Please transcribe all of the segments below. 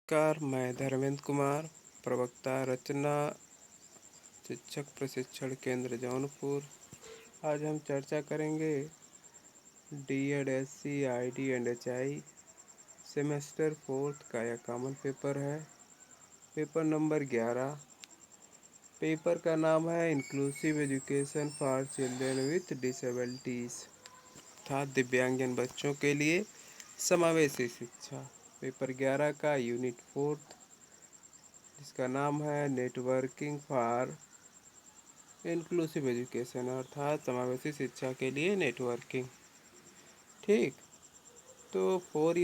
नमस्कार, मैं धर्मेंद्र कुमार, प्रवक्ता रचना शिक्षक प्रशिक्षण केंद्र जौनपुर। आज हम चर्चा करेंगे डी.एड. SC. ID. And HI. Semester 4 का यह कॉमन पेपर है। Paper number 11। पेपर का नाम है inclusive education for children with disabilities, अर्थात दिव्यांगजन बच्चों के लिए समावेशी शिक्षा। पेपर 11 का यूनिट 4, जिसका नाम है नेटवर्किंग फॉर इंक्लूसिव एजुकेशन, अर्थात समावेशी शिक्षा के लिए नेटवर्किंग। ठीक, तो 4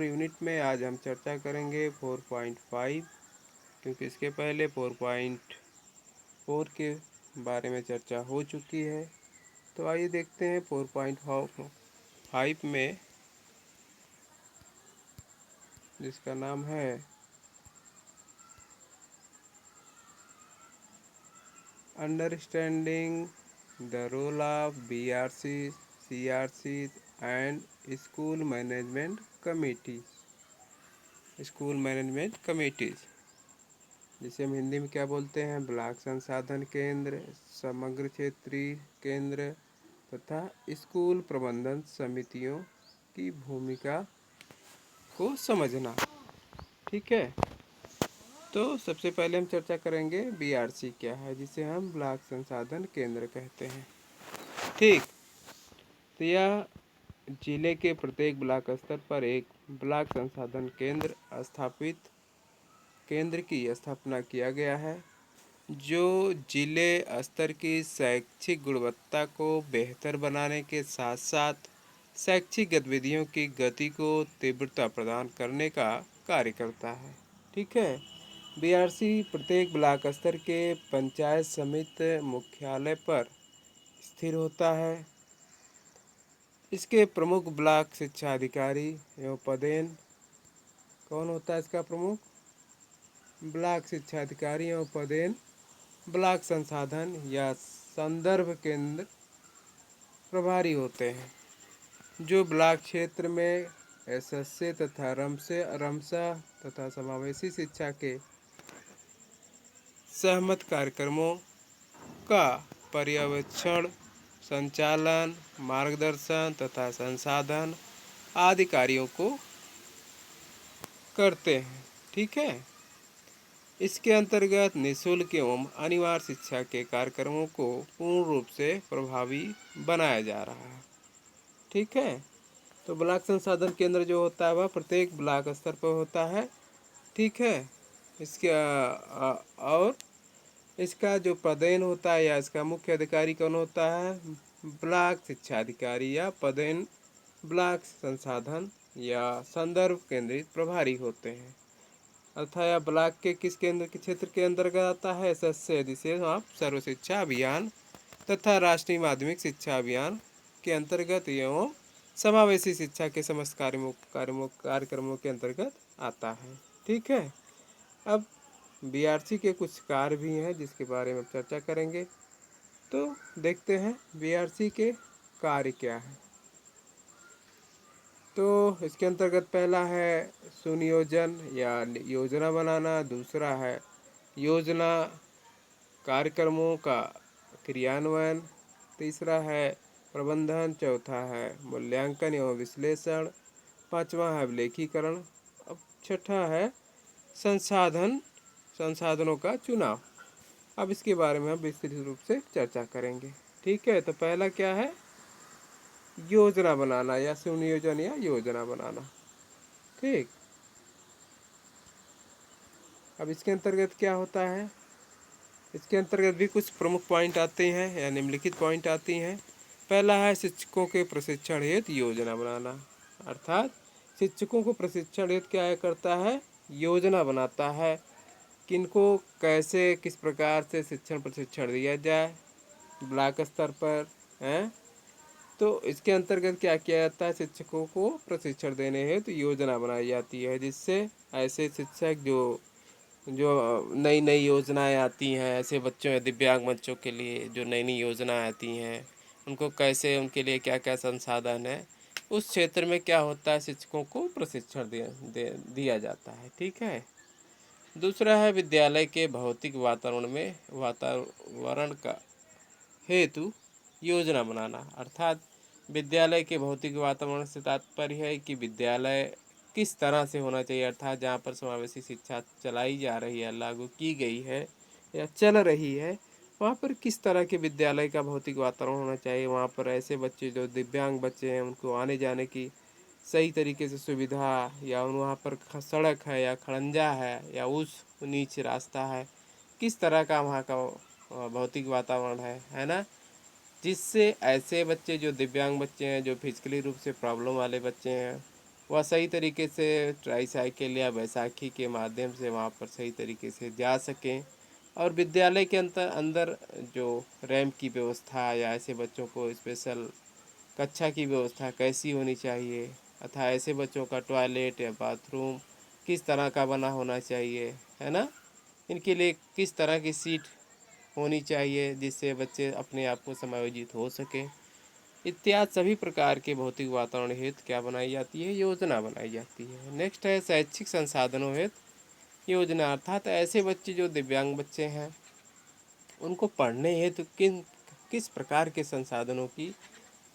यूनिट में आज हम चर्चा करेंगे 4.5, क्योंकि इसके पहले 4.4 के बारे में चर्चा हो चुकी है। तो आइए देखते हैं 4.5 में, जिसका नाम है understanding the role of BRC, CRC and school management committees, जिसे हम हिंदी में क्या बोलते हैं, ब्लॉक संसाधन केंद्र, समग्र क्षेत्रीय केंद्र तथा स्कूल प्रबंधन समितियों की भूमिका को समझना। ठीक है, तो सबसे पहले हम चर्चा करेंगे BRC क्या है, जिसे हम ब्लॉक संसाधन केंद्र कहते हैं। ठीक, तो यह जिले के प्रत्येक ब्लॉक स्तर पर एक ब्लॉक संसाधन केंद्र की स्थापना किया गया है, जो जिले स्तर की शैक्षिक गुणवत्ता को बेहतर बनाने के साथ साथ शैक्षिक गतिविधियों की गति को तीव्रता प्रदान करने का कार्य करता है। ठीक है, BRC प्रत्येक ब्लॉक स्तर के पंचायत समिति मुख्यालय पर स्थिर होता है। इसके प्रमुख ब्लॉक शिक्षा अधिकारी एवं पदेन कौन होता है? इसका प्रमुख ब्लॉक शिक्षा अधिकारी एवं पदेन ब्लॉक संसाधन या संदर्भ केंद्र प्रभारी होते हैं, जो ब्लॉक क्षेत्र में SSC तथा रमसा तथा समावेशी शिक्षा के सहमत कार्यक्रमों का पर्यवेक्षण, संचालन, मार्गदर्शन तथा संसाधन आदि कार्यों को करते हैं। ठीक है, इसके अंतर्गत निःशुल्क एवं अनिवार्य शिक्षा के कार्यक्रमों को पूर्ण रूप से प्रभावी बनाया जा रहा है। ठीक है, तो ब्लॉक संसाधन केंद्र जो होता है वह प्रत्येक ब्लॉक स्तर पर होता है। ठीक है, इसके और इसका जो पदेन होता है या इसका मुख्य अधिकारी कौन होता है? ब्लॉक शिक्षा अधिकारी या पदेन ब्लॉक संसाधन या संदर्भ केंद्रित प्रभारी होते हैं। अर्थात यह ब्लॉक के किस केंद्र के क्षेत्र के अंतर्गत आता है? SSC, जिसे आप सर्व शिक्षा अभियान तथा राष्ट्रीय माध्यमिक शिक्षा अभियान के अंतर्गत एवं समावेशी शिक्षा के समस्त कार्यक्रमों के अंतर्गत आता है। ठीक है, अब BRC के कुछ कार्य भी हैं जिसके बारे में चर्चा करेंगे। तो देखते हैं BRC के कार्य क्या है। तो इसके अंतर्गत पहला है सुनियोजन या योजना बनाना, दूसरा है योजना कार्यक्रमों का क्रियान्वयन, तीसरा है प्रबंधन, चौथा है मूल्यांकन एवं विश्लेषण, पांचवा है विलेखीकरण, अब छठा है संसाधनों का चुनाव। अब इसके बारे में हम विस्तृत रूप से चर्चा करेंगे। ठीक है, तो पहला क्या है? योजना बनाना या सुनियोजन या योजना बनाना। ठीक, अब इसके अंतर्गत क्या होता है? इसके अंतर्गत भी कुछ प्रमुख पॉइंट आते हैं या निम्नलिखित पॉइंट आती हैं। पहला है शिक्षकों के प्रशिक्षण हेतु योजना बनाना, अर्थात शिक्षकों को प्रशिक्षण हेतु क्या करता है? योजना बनाता है। किनको कैसे किस प्रकार से प्रशिक्षण दिया जाए ब्लॉक स्तर पर है। तो इसके अंतर्गत क्या किया जाता है? शिक्षकों को प्रशिक्षण देने हेतु योजना बनाई जाती है, जिससे ऐसे शिक्षक जो जो नई नई योजनाएं आती हैं, ऐसे बच्चों या दिव्यांग बच्चों के लिए जो नई नई योजनाएं आती हैं, उनको कैसे, उनके लिए क्या क्या संसाधन है, उस क्षेत्र में क्या होता है, शिक्षकों को प्रशिक्षण दिया जाता है। ठीक है। दूसरा है विद्यालय के भौतिक वातावरण का हेतु योजना बनाना। अर्थात विद्यालय के भौतिक वातावरण से तात्पर्य है कि विद्यालय किस तरह से होना चाहिए, अर्थात जहाँ पर समावेशी शिक्षा चलाई जा रही है, लागू की गई है या चल रही है, वहाँ पर किस तरह के विद्यालय का भौतिक वातावरण होना चाहिए। वहाँ पर ऐसे बच्चे जो दिव्यांग बच्चे हैं उनको आने जाने की सही तरीके से सुविधा, या वहाँ पर सड़क है या खड़ंजा है या ऊंच नीच रास्ता है, किस तरह का वहाँ का भौतिक वातावरण है ना, जिससे ऐसे बच्चे जो दिव्यांग बच्चे हैं, जो फिजिकली रूप से प्रॉब्लम वाले बच्चे हैं, वह सही तरीके से ट्राईसाइकिल या बैसाखी के माध्यम से वहाँ पर सही तरीके से जा सकें। और विद्यालय के अंदर जो रैंप की व्यवस्था या ऐसे बच्चों को स्पेशल कक्षा की व्यवस्था कैसी होनी चाहिए, अतः ऐसे बच्चों का टॉयलेट या बाथरूम किस तरह का बना होना चाहिए, है ना, इनके लिए किस तरह की सीट होनी चाहिए जिससे बच्चे अपने आप को समायोजित हो सकें, इत्यादि सभी प्रकार के भौतिक वातावरण हेतु क्या बनाई जाती है, योजना बनाई जाती है। नेक्स्ट है शैक्षिक संसाधनों हेतु योजना। अर्थात ऐसे बच्चे जो दिव्यांग बच्चे हैं उनको पढ़ने हेतु किस प्रकार के संसाधनों की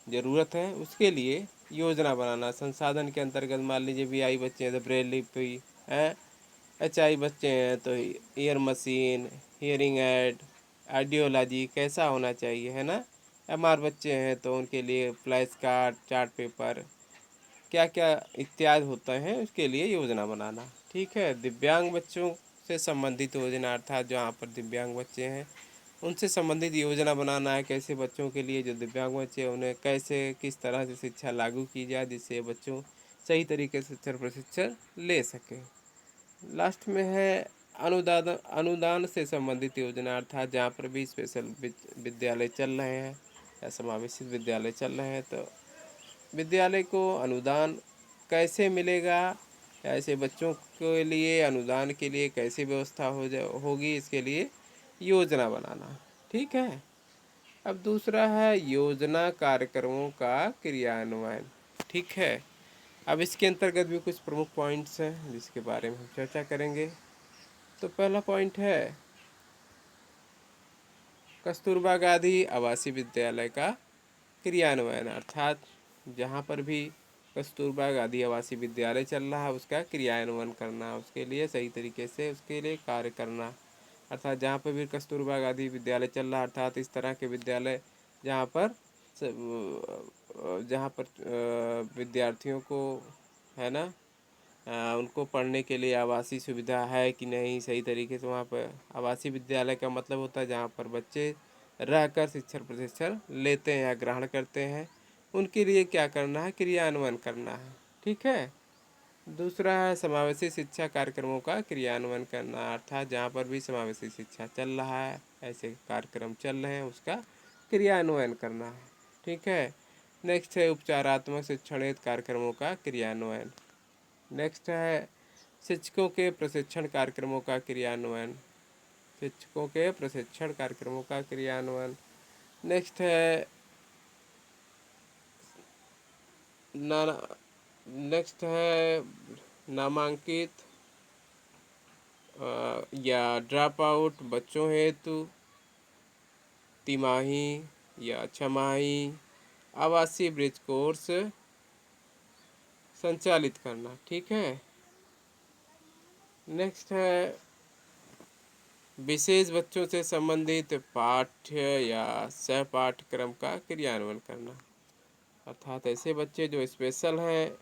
ज़रूरत है, उसके लिए योजना बनाना। संसाधन के अंतर्गत मान लीजिए वीआई बच्चे हैं तो ब्रेल लिपि है, एचआई बच्चे हैं तो year machine, hearing aid, ideology कैसा होना चाहिए, है ना। एमआर बच्चे हैं तो उनके लिए फ्लैश कार्ड, चार्ट पेपर, क्या क्या इत्यादि होते हैं, उसके लिए योजना बनाना। ठीक है। दिव्यांग बच्चों से संबंधित योजना, अर्थात जहाँ पर दिव्यांग बच्चे हैं उनसे संबंधित योजना बनाना है। कैसे बच्चों के लिए जो दिव्यांग बच्चे हैं उन्हें कैसे किस तरह से शिक्षा लागू की जाए जिससे बच्चों सही तरीके से शिक्षण प्रशिक्षण ले सकें। लास्ट में है अनुदान से संबंधित योजना। अर्थात जहाँ पर भी स्पेशल विद्यालय चल रहे हैं या समावेशित विद्यालय चल रहे हैं तो विद्यालय को अनुदान कैसे मिलेगा, या ऐसे बच्चों के लिए अनुदान के लिए कैसे व्यवस्था होगी, इसके लिए योजना बनाना। ठीक है। अब दूसरा है योजना कार्यक्रमों का क्रियान्वयन। ठीक है। अब इसके अंतर्गत भी कुछ प्रमुख पॉइंट्स हैं जिसके बारे में हम चर्चा करेंगे। तो पहला पॉइंट है कस्तूरबा गांधी आवासीय विद्यालय का क्रियान्वयन। अर्थात जहाँ पर भी कस्तूरबा गांधी आवासीय विद्यालय चल रहा है उसका क्रियान्वयन करना, उसके लिए सही तरीके से उसके लिए कार्य करना। अर्थात जहाँ पर भी कस्तूरबा गांधी विद्यालय चल रहा है, अर्थात इस तरह के विद्यालय जहाँ पर विद्यार्थियों को, है ना, उनको पढ़ने के लिए आवासीय सुविधा है कि नहीं, सही तरीके से वहाँ पर आवासीय विद्यालय का मतलब होता है जहाँ पर बच्चे रहकर शिक्षण प्रशिक्षण लेते हैं या ग्रहण करते हैं, उनके लिए क्या करना है, क्रियान्वयन करना है। ठीक है। दूसरा है समावेशी शिक्षा कार्यक्रमों का क्रियान्वयन करना। अर्थात जहाँ पर भी समावेशी शिक्षा चल रहा है, ऐसे कार्यक्रम चल रहे हैं, उसका क्रियान्वयन करना है। ठीक है। नेक्स्ट है उपचारात्मक शिक्षण हेतु कार्यक्रमों का क्रियान्वयन। नेक्स्ट है शिक्षकों के प्रशिक्षण कार्यक्रमों का क्रियान्वयन। शिक्षकों के प्रशिक्षण कार्यक्रमों का क्रियान्वयन। नेक्स्ट है ना नेक्स्ट है नामांकित या ड्रॉप आउट बच्चों हेतु तिमाही या छमाही आवासीय ब्रिज कोर्स संचालित करना। ठीक है। नेक्स्ट है विशेष बच्चों से संबंधित पाठ्य या सह पाठ्यक्रम का क्रियान्वयन करना। अर्थात ऐसे बच्चे जो स्पेशल हैं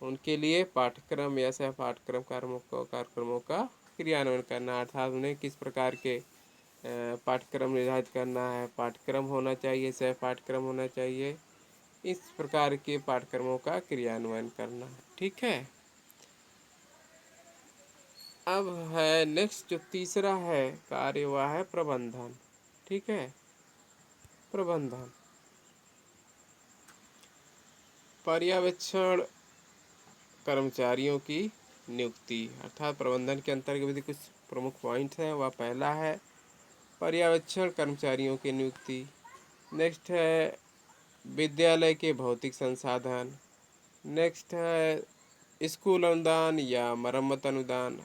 उनके लिए पाठ्यक्रम या सह पाठ्यक्रम कार्यक्रमों का क्रियान्वयन करना। अर्थात उन्हें किस प्रकार के पाठ्यक्रम निर्धारित करना है, पाठ्यक्रम होना चाहिए, सह पाठ्यक्रम होना चाहिए, इस प्रकार के पाठ्यक्रमों का क्रियान्वयन करना। ठीक है। अब है नेक्स्ट जो तीसरा है कार्य वह है प्रबंधन। ठीक है। प्रबंधन पर्यवेक्षण कर्मचारियों की नियुक्ति। अर्थात प्रबंधन के अंतर्गत भी कुछ प्रमुख पॉइंट हैं। वह पहला है पर्यवेक्षण कर्मचारियों की नियुक्ति। नेक्स्ट है विद्यालय के भौतिक संसाधन। नेक्स्ट है स्कूल अनुदान या मरम्मत अनुदान,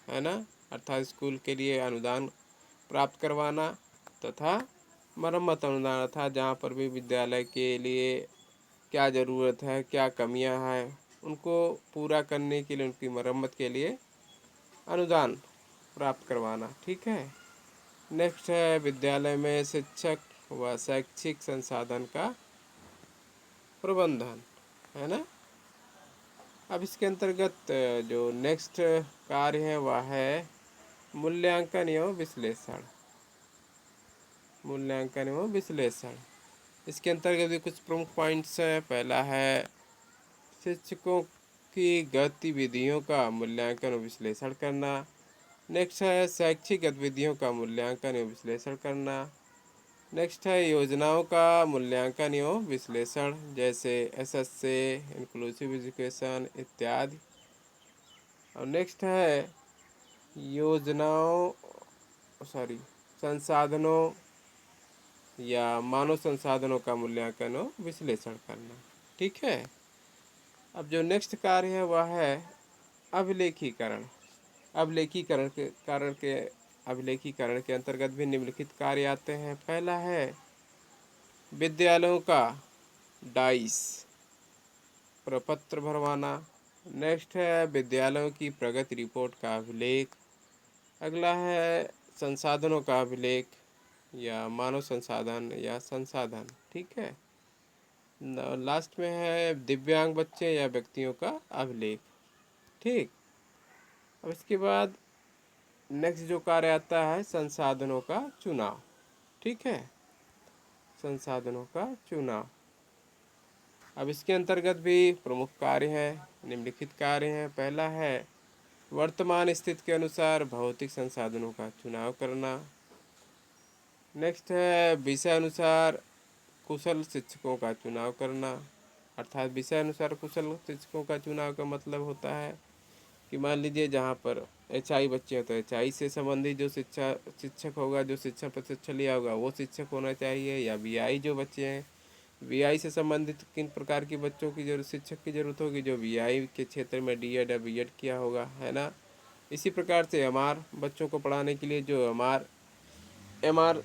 है ना, अर्थात स्कूल के लिए अनुदान प्राप्त करवाना तथा मरम्मत अनुदान अर्थात जहाँ पर भी विद्यालय के लिए क्या ज़रूरत है, क्या कमियां हैं, उनको पूरा करने के लिए, उनकी मरम्मत के लिए अनुदान प्राप्त करवाना। ठीक है। नेक्स्ट है विद्यालय में शिक्षक व शैक्षिक संसाधन का प्रबंधन, है ना। अब इसके अंतर्गत जो नेक्स्ट कार्य है वह है मूल्यांकन एवं विश्लेषण। मूल्यांकन एवं विश्लेषण, इसके अंतर्गत भी कुछ प्रमुख पॉइंट्स हैं। पहला है शिक्षकों की गतिविधियों का मूल्यांकन और विश्लेषण करना। नेक्स्ट है शैक्षिक गतिविधियों का मूल्यांकन एवं विश्लेषण करना। नेक्स्ट है योजनाओं का मूल्यांकन एवं विश्लेषण, जैसे एसएसए, इंक्लूसिव एजुकेशन इत्यादि। और नेक्स्ट है योजनाओं संसाधनों या मानव संसाधनों का मूल्यांकन और विश्लेषण करना। ठीक है। अब जो नेक्स्ट कार्य है वह है अभिलेखीकरण। अभिलेखीकरण के अंतर्गत भी निम्नलिखित कार्य आते हैं। पहला है विद्यालयों का डाइस प्रपत्र भरवाना। नेक्स्ट है विद्यालयों की प्रगति रिपोर्ट का अभिलेख। अगला है संसाधनों का अभिलेख या मानव संसाधन या संसाधन। ठीक है। लास्ट में है दिव्यांग बच्चे या व्यक्तियों का अभिलेख। ठीक। अब इसके बाद नेक्स्ट जो कार्य आता है संसाधनों का चुनाव। ठीक है, संसाधनों का चुनाव। अब इसके अंतर्गत भी प्रमुख कार्य हैं, निम्नलिखित कार्य हैं। पहला है वर्तमान स्थिति के अनुसार भौतिक संसाधनों का चुनाव करना। नेक्स्ट है विषय अनुसार कुशल शिक्षकों का चुनाव करना। अर्थात विषय अनुसार कुशल शिक्षकों का चुनाव का मतलब होता है कि मान लीजिए जहाँ पर एचआई बच्चे हैं तो एचआई से संबंधित जो शिक्षक होगा, जो शिक्षा प्रशिक्षण लिया होगा वो शिक्षक होना चाहिए। या वीआई जो बच्चे हैं, वीआई से संबंधित किन प्रकार के बच्चों की जरूरत, शिक्षक की जरूरत होगी, जो वीआई के क्षेत्र में डीएड या बीएड किया होगा, है ना। इसी प्रकार से एमआर बच्चों को पढ़ाने के लिए जो एमआर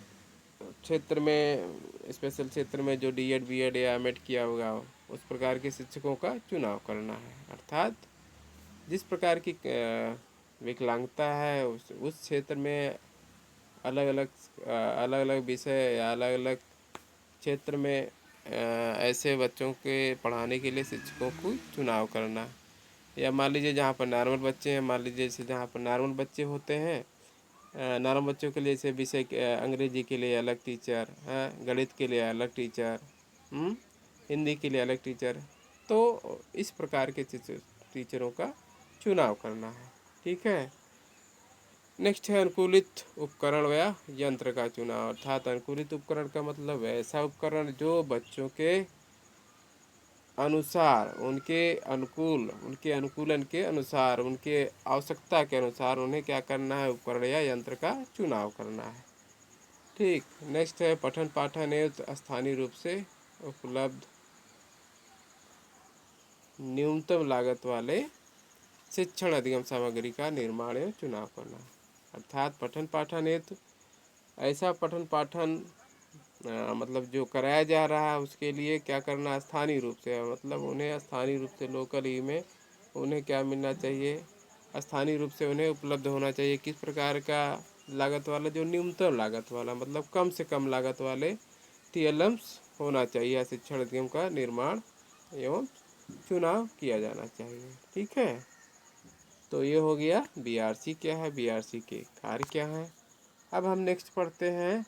क्षेत्र में, स्पेशल क्षेत्र में जो डीएड बीएड या एमएड किया होगा, उस प्रकार के शिक्षकों का चुनाव करना है। अर्थात जिस प्रकार की विकलांगता है उस क्षेत्र में अलग अलग विषय या अलग अलग क्षेत्र में ऐसे बच्चों के पढ़ाने के लिए शिक्षकों को चुनाव करना। या मान लीजिए जहाँ पर नॉर्मल बच्चे हैं, मान लीजिए जैसे जहाँ पर नॉर्मल बच्चे होते हैं, नॉर्मल बच्चों के लिए जैसे विषय अंग्रेजी के लिए अलग टीचर, गणित के लिए अलग टीचर, हिंदी के लिए अलग टीचर, तो इस प्रकार के टीचरों का चुनाव करना है। ठीक है। नेक्स्ट है अनुकूलित उपकरण व यंत्र का चुनाव। अर्थात अनुकूलित उपकरण का मतलब ऐसा उपकरण जो बच्चों के अनुसार, उनके अनुकूलन के अनुसार, उनके आवश्यकता के अनुसार उन्हें क्या करना है, उपकरण या यंत्र का चुनाव करना है। ठीक। नेक्स्ट है पठन पाठन एवं स्थानीय रूप से उपलब्ध न्यूनतम लागत वाले शिक्षण अधिगम सामग्री का निर्माण एवं चुनाव करना। अर्थात पठन पाठन हेतु ऐसा पठन पाठन मतलब जो कराया जा रहा है उसके लिए क्या करना, स्थानीय रूप से, मतलब उन्हें स्थानीय रूप से लोकल में उन्हें क्या मिलना चाहिए, स्थानीय रूप से उन्हें उपलब्ध होना चाहिए। किस प्रकार का लागत वाला, जो न्यूनतम लागत वाला, मतलब कम से कम लागत वाले टीएलएम्स होना चाहिए। शिक्षण अधिगम का निर्माण एवं चुनाव किया जाना चाहिए। ठीक है। तो ये हो गया बीआरसी क्या है, बीआरसी के कार्य क्या है। अब हम नेक्स्ट पढ़ते हैं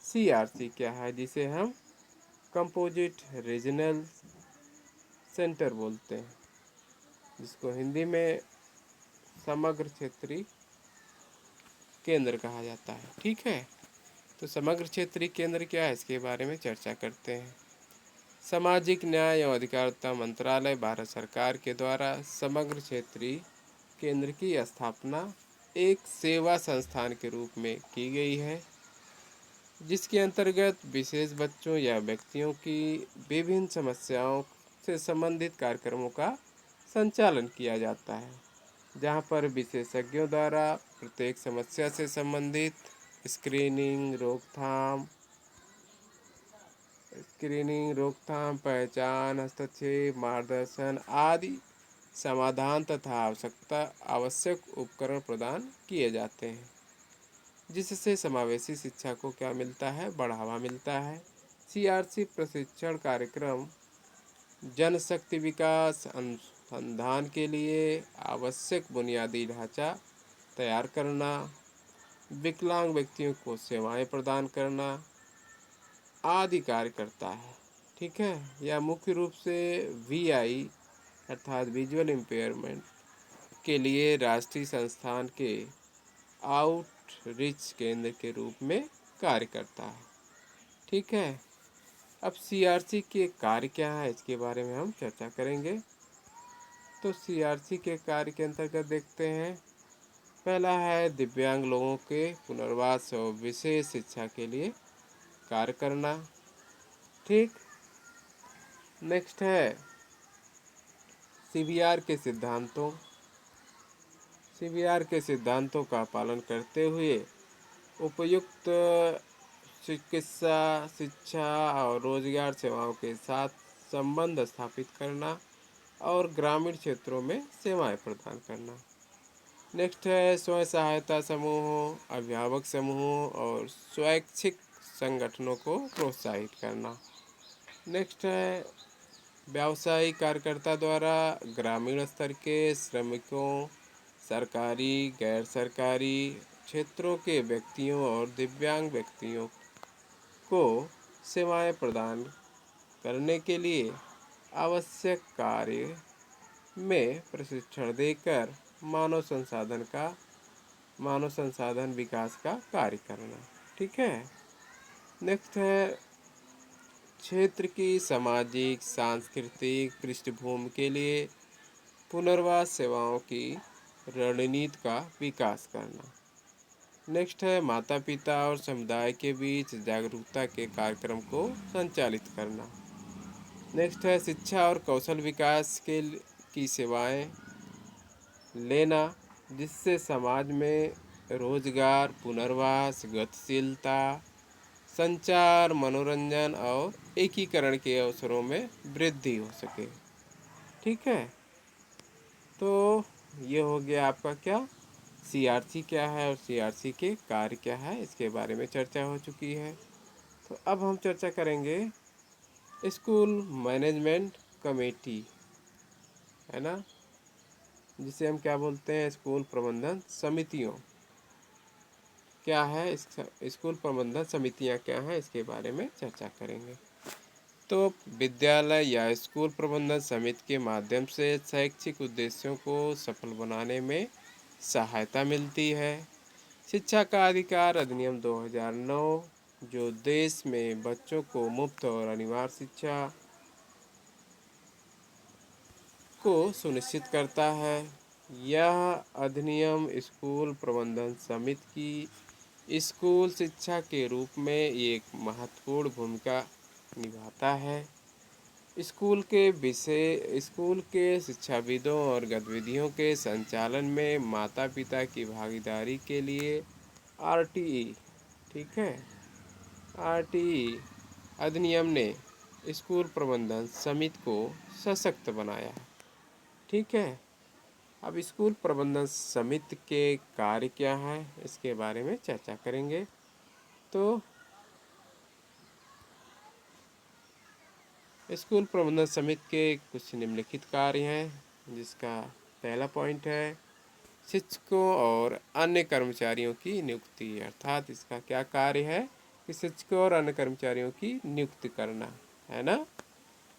सीआरसी क्या है, जिसे हम कंपोजिट रीजनल सेंटर बोलते हैं, जिसको हिंदी में समग्र क्षेत्रीय केंद्र कहा जाता है। ठीक है। तो समग्र क्षेत्रीय केंद्र क्या है, इसके बारे में चर्चा करते हैं। सामाजिक न्याय एवं अधिकारिता मंत्रालय भारत सरकार के द्वारा समग्र क्षेत्रीय केंद्र की स्थापना एक सेवा संस्थान के रूप में की गई है। जिसके अंतर्गत विशेष बच्चों या व्यक्तियों की विभिन्न समस्याओं से संबंधित कार्यक्रमों का संचालन किया जाता है, जहां पर विशेषज्ञों द्वारा प्रत्येक समस्या से संबंधित स्क्रीनिंग, रोकथाम रोकथाम, पहचान, हस्तक्षेप, मार्गदर्शन आदि समाधान तथा आवश्यक उपकरण प्रदान किए जाते हैं, जिससे समावेशी शिक्षा को क्या मिलता है, बढ़ावा मिलता है। सीआरसी प्रशिक्षण कार्यक्रम जनशक्ति विकास अनुसंधान के लिए आवश्यक बुनियादी ढांचा तैयार करना, विकलांग व्यक्तियों को सेवाएं प्रदान करना आदि कार्य करता है। ठीक है, यह मुख्य रूप से वीआई अर्थात विजुअल इम्पेयरमेंट के लिए राष्ट्रीय संस्थान के आउटरीच केंद्र के रूप में कार्य करता है। ठीक है, अब सीआरसी के कार्य क्या है इसके बारे में हम चर्चा करेंगे। तो सीआरसी के कार्य के अंतर्गत देखते हैं, पहला है दिव्यांग लोगों के पुनर्वास और विशेष शिक्षा के लिए कार्य करना। ठीक, नेक्स्ट है सीबीआर के सिद्धांतों। सीबीआर के सिद्धांतों का पालन करते हुए उपयुक्त चिकित्सा, शिक्षा और रोजगार सेवाओं के साथ संबंध स्थापित करना और ग्रामीण क्षेत्रों में सेवाएं प्रदान करना। नेक्स्ट है स्वयं सहायता समूहों, अभिभावक समूहों और स्वैच्छिक संगठनों को प्रोत्साहित करना। नेक्स्ट है व्यावसायिक कार्यकर्ता द्वारा ग्रामीण स्तर के श्रमिकों, सरकारी गैर सरकारी क्षेत्रों के व्यक्तियों और दिव्यांग व्यक्तियों को सेवाएं प्रदान करने के लिए आवश्यक कार्य में प्रशिक्षण देकर मानव संसाधन विकास का कार्य करना। ठीक है, नेक्स्ट है क्षेत्र की सामाजिक सांस्कृतिक पृष्ठभूमि के लिए पुनर्वास सेवाओं की रणनीति का विकास करना। नेक्स्ट है माता पिता और समुदाय के बीच जागरूकता के कार्यक्रम को संचालित करना। नेक्स्ट है शिक्षा और कौशल विकास की सेवाएं लेना, जिससे समाज में रोजगार, पुनर्वास, गतिशीलता, संचार, मनोरंजन और एकीकरण के अवसरों में वृद्धि हो सके। ठीक है, तो ये हो गया आपका क्या सीआरसी क्या है और सीआरसी के कार्य क्या है, इसके बारे में चर्चा हो चुकी है। तो अब हम चर्चा करेंगे स्कूल मैनेजमेंट कमेटी, है ना, जिसे हम क्या बोलते हैं, स्कूल प्रबंधन समितियों। क्या है स्कूल प्रबंधन समितियां क्या हैं, इसके बारे में चर्चा करेंगे। तो विद्यालय या स्कूल प्रबंधन समिति के माध्यम से शैक्षिक उद्देश्यों को सफल बनाने में सहायता मिलती है। शिक्षा का अधिकार अधिनियम 2009 जो देश में बच्चों को मुफ्त और अनिवार्य शिक्षा को सुनिश्चित करता है। यह अधिनियम स्कूल प्रबंधन समिति की स्कूल शिक्षा के रूप में एक महत्वपूर्ण भूमिका निभाता है। स्कूल के शिक्षाविदों और गतिविधियों के संचालन में माता पिता की भागीदारी के लिए आरटीई, ठीक है, आरटीई अधिनियम ने स्कूल प्रबंधन समिति को सशक्त बनाया। ठीक है, अब स्कूल प्रबंधन समिति के कार्य क्या है इसके बारे में चर्चा करेंगे। तो स्कूल प्रबंधन समिति के कुछ निम्नलिखित कार्य हैं, जिसका पहला पॉइंट है शिक्षकों और अन्य कर्मचारियों की नियुक्ति, अर्थात इसका क्या कार्य है कि शिक्षकों और अन्य कर्मचारियों की नियुक्ति करना, है ना,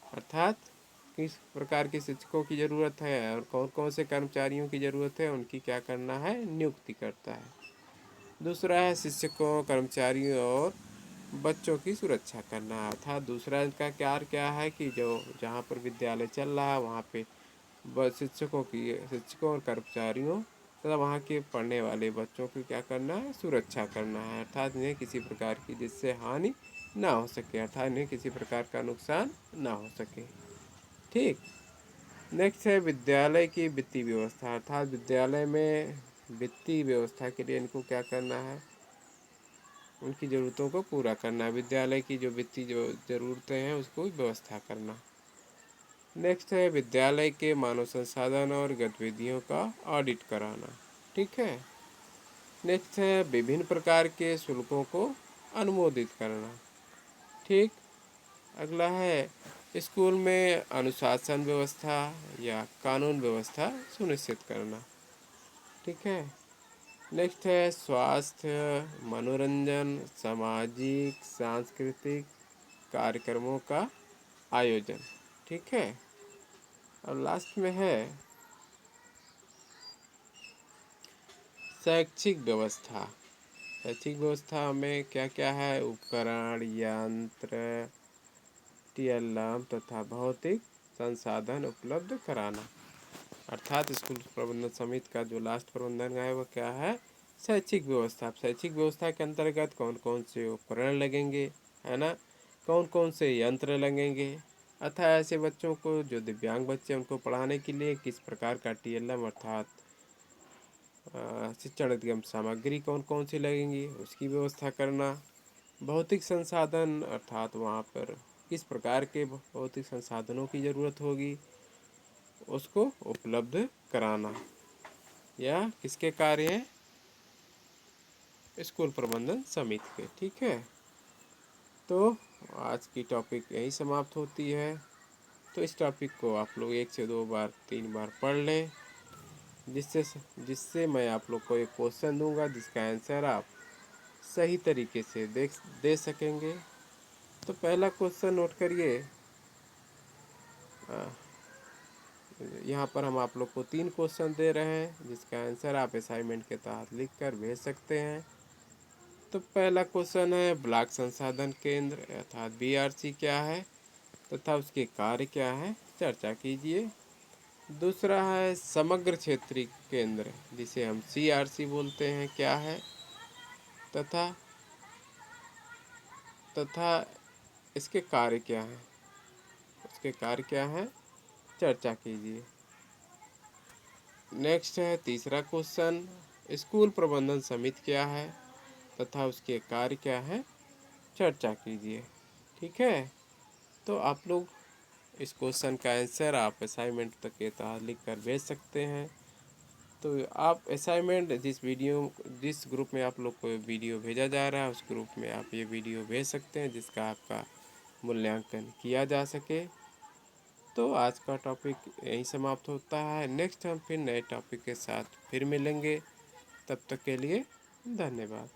अर्थात किस प्रकार के शिक्षकों की ज़रूरत है और कौन कौन से कर्मचारियों की ज़रूरत है, उनकी क्या करना है, नियुक्ति करता है। दूसरा है शिक्षकों, कर्मचारियों और बच्चों की सुरक्षा करना, अर्थात दूसरा इनका कार्य क्या है कि जो जहाँ पर विद्यालय चल रहा है वहाँ पे शिक्षकों और कर्मचारियों तथा वहाँ के पढ़ने वाले बच्चों की क्या करना है, सुरक्षा करना है, अर्थात इन्हें किसी प्रकार की जिससे हानि ना हो सके, अर्थात इन्हें किसी प्रकार का नुकसान ना हो सके। ठीक। नेक्स्ट है विद्यालय की वित्तीय व्यवस्था, अर्थात विद्यालय में वित्तीय व्यवस्था के लिए इनको क्या करना है, उनकी ज़रूरतों को पूरा करना है, विद्यालय की जो वित्तीय जो ज़रूरतें हैं उसको व्यवस्था करना। नेक्स्ट है विद्यालय के मानव संसाधन और गतिविधियों का ऑडिट कराना। ठीक है। नेक्स्ट है विभिन्न प्रकार के शुल्कों को अनुमोदित करना। ठीक। अगला है स्कूल में अनुशासन व्यवस्था या कानून व्यवस्था सुनिश्चित करना। ठीक है। नेक्स्ट है स्वास्थ्य, मनोरंजन, सामाजिक सांस्कृतिक कार्यक्रमों का आयोजन। ठीक है। और लास्ट में है शैक्षिक व्यवस्था। शैक्षिक व्यवस्था में क्या क्या है, उपकरण, यंत्र, टीएलएम तथा भौतिक संसाधन उपलब्ध कराना। अर्थात स्कूल प्रबंधन समिति का जो लास्ट प्रबंधन है वह क्या है, शैक्षिक व्यवस्था। शैक्षिक व्यवस्था के अंतर्गत कौन कौन से उपकरण लगेंगे, है ना, कौन कौन से यंत्र लगेंगे, अतः ऐसे बच्चों को जो दिव्यांग बच्चे उनको पढ़ाने के लिए किस प्रकार का टीएलएम अर्थात शिक्षण एवं सामग्री कौन कौन सी लगेंगी उसकी व्यवस्था करना। भौतिक संसाधन अर्थात वहाँ पर किस प्रकार के भौतिक संसाधनों की ज़रूरत होगी उसको उपलब्ध कराना। या किसके कार्य हैं, स्कूल प्रबंधन समिति के। ठीक है। तो आज की टॉपिक यही समाप्त होती है। तो इस टॉपिक को आप लोग 1 से 2 बार 3 बार पढ़ लें, जिससे जिससे मैं आप लोग को एक क्वेश्चन दूंगा जिसका आंसर आप सही तरीके से दे सकेंगे। तो पहला क्वेश्चन नोट करिए। यहाँ पर हम आप लोग को 3 क्वेश्चन दे रहे हैं जिसका आंसर आप असाइनमेंट के तहत लिख कर भेज सकते हैं। तो पहला क्वेश्चन है ब्लॉक संसाधन केंद्र अर्थात बीआरसी क्या है तथा उसके कार्य क्या है, चर्चा कीजिए। दूसरा है समग्र क्षेत्रीय केंद्र जिसे हम सीआरसी बोलते हैं, क्या है तथा तथा इसके कार्य क्या है, उसके कार्य क्या है, चर्चा कीजिए। नेक्स्ट है तीसरा क्वेश्चन, स्कूल प्रबंधन समिति क्या है तथा उसके कार्य क्या है, चर्चा कीजिए। ठीक है। तो आप लोग इस क्वेश्चन का आंसर आप असाइनमेंट तक के तहत लिख कर भेज सकते हैं। तो आप असाइनमेंट जिस ग्रुप में आप लोग को वीडियो भेजा जा रहा है उस ग्रुप में आप ये वीडियो भेज सकते हैं जिसका आपका मूल्यांकन किया जा सके। तो आज का टॉपिक यहीं समाप्त होता है। नेक्स्ट हम फिर नए टॉपिक के साथ फिर मिलेंगे। तब तक के लिए धन्यवाद।